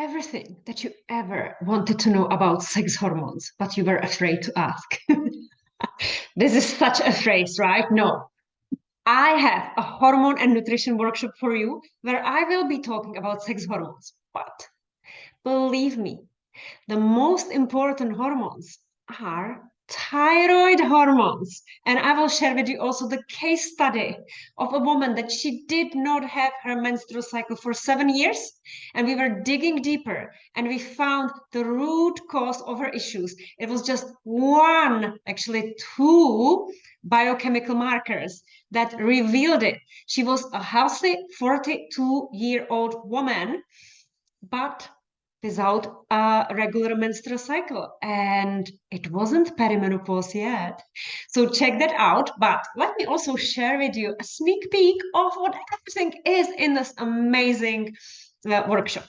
everything that you ever wanted to know about sex hormones, but you were afraid to ask. This is such a phrase, right? No. I have a hormone and nutrition workshop for you where I will be talking about sex hormones. But believe me, the most important hormones are thyroid hormones. And I will share with you also the case study of a woman that she did not have her menstrual cycle for 7 years. And we were digging deeper and we found the root cause of her issues. It was just one, actually two biochemical markers that revealed it. She was a healthy 42-year-old woman, but without a regular menstrual cycle, and it wasn't perimenopause yet. So check that out. But let me also share with you a sneak peek of what everything is in this amazing workshop.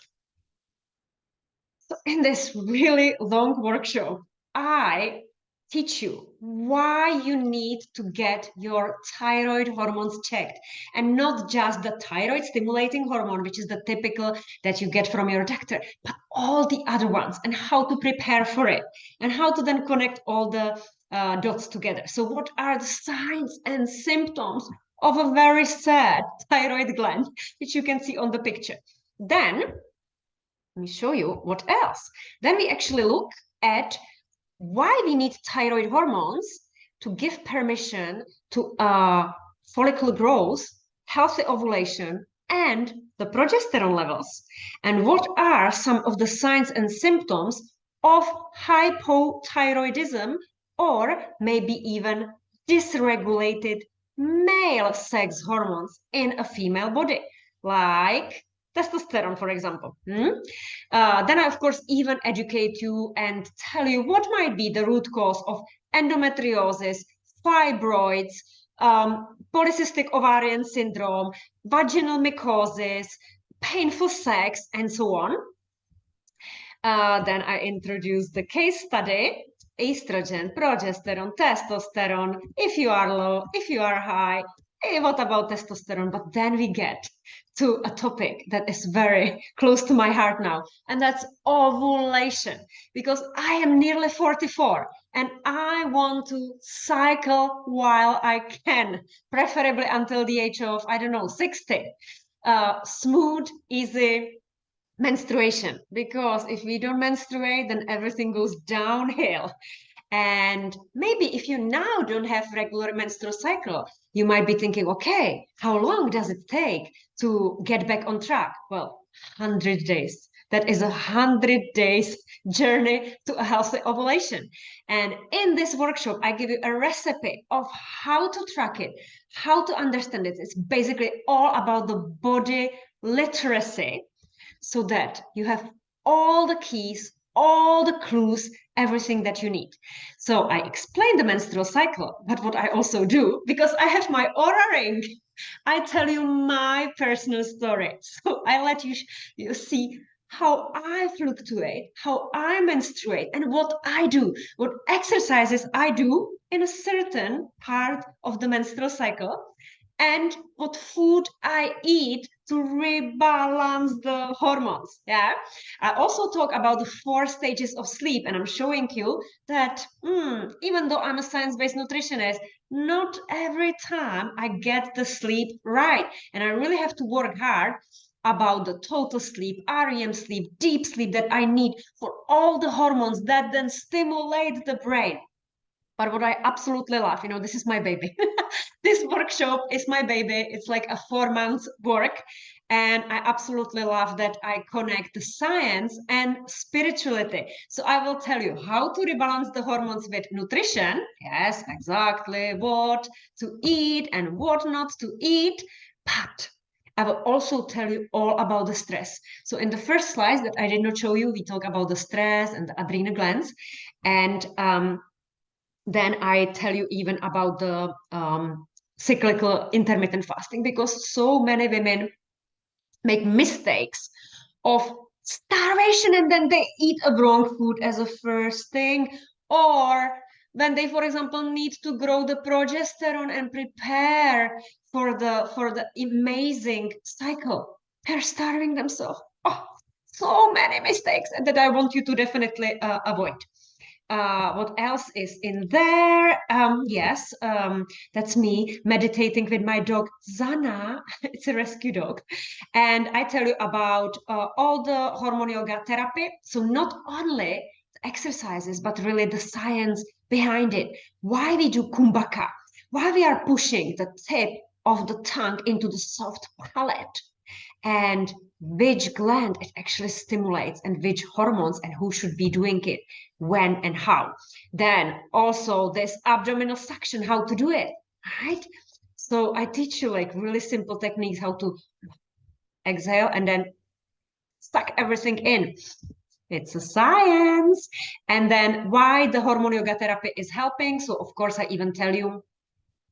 So in this really long workshop, I teach you why you need to get your thyroid hormones checked, and not just the thyroid stimulating hormone, which is the typical that you get from your doctor, but all the other ones, and how to prepare for it, and how to then connect all the dots together. So what are the signs and symptoms of a very sad thyroid gland, which you can see on the picture? Then let me show you what else. Then we actually look at why we need thyroid hormones to give permission to follicle growth, healthy ovulation, and the progesterone levels. And what are some of the signs and symptoms of hypothyroidism, or maybe even dysregulated male sex hormones in a female body, like testosterone, for example. Then I, of course, even educate you and tell you what might be the root cause of endometriosis, fibroids, polycystic ovarian syndrome, vaginal mycosis, painful sex, and so on. Then I introduce the case study: estrogen, progesterone, testosterone, if you are low, if you are high, what about testosterone? But then we get to a topic that is very close to my heart now, and that's ovulation, because I am nearly 44 and I want to cycle while I can, preferably until the age of, I don't know, 60. Smooth, easy menstruation, because if we don't menstruate, then everything goes downhill. And maybe if you now don't have regular menstrual cycle, you might be thinking, okay, how long does it take to get back on track? Well, 100 days. That is 100 days journey to a healthy ovulation. And in this workshop, I give you a recipe of how to track it, how to understand it. It's basically all about the body literacy, so that you have all the keys, all the clues, everything that you need. So I explain the menstrual cycle, but what I also do, because I have my Aura ring, I tell you my personal story. So I let you see how I fluctuate, how I menstruate, and what I do, what exercises I do in a certain part of the menstrual cycle, and what food I eat to rebalance the hormones. Yeah. I also talk about the 4 stages of sleep, and I'm showing you that even though I'm a science-based nutritionist, not every time I get the sleep right. And I really have to work hard about the total sleep, REM sleep, deep sleep that I need for all the hormones that then stimulate the brain. But what I absolutely love, this is my baby. This workshop is my baby. It's like a 4-month work. And I absolutely love that I connect the science and spirituality. So I will tell you how to rebalance the hormones with nutrition. Yes, exactly what to eat and what not to eat. But I will also tell you all about the stress. So in the first slides that I did not show you, we talk about the stress and the adrenal glands. And then I tell you even about the cyclical intermittent fasting, because so many women make mistakes of starvation and then they eat a wrong food as a first thing, or when they, for example, need to grow the progesterone and prepare for the amazing cycle, they're starving themselves. Oh, so many mistakes that I want you to definitely avoid. What else is in there? Yes, that's me meditating with my dog Zana. It's a rescue dog. And I tell you about all the hormone yoga therapy. So not only the exercises, but really the science behind it. Why we do kumbhaka, why we are pushing the tip of the tongue into the soft palate, and which gland it actually stimulates and which hormones and who should be doing it, when and how. Then also this abdominal suction, how to do it, right? So I teach you like really simple techniques, how to exhale and then suck everything in. It's a science. And then why the hormone yoga therapy is helping. So of course I even tell you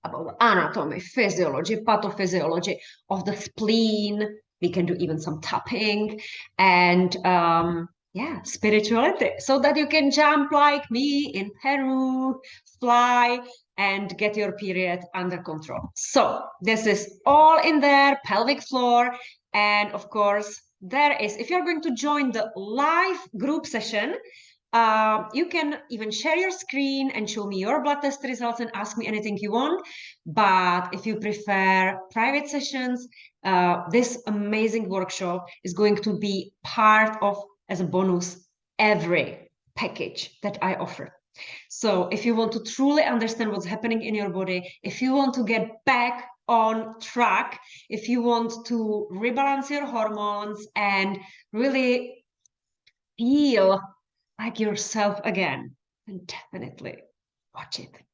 about the anatomy, physiology, pathophysiology of the spleen. We can do even some tapping and yeah, spirituality, so that you can jump like me in Peru, fly, and get your period under control. So this is all in there, pelvic floor. And of course, there is, if you're going to join the live group session, you can even share your screen and show me your blood test results and ask me anything you want. But if you prefer private sessions, this amazing workshop is going to be part of, as a bonus, every package that I offer. So if you want to truly understand what's happening in your body, if you want to get back on track, if you want to rebalance your hormones and really feel like yourself again, then definitely watch it.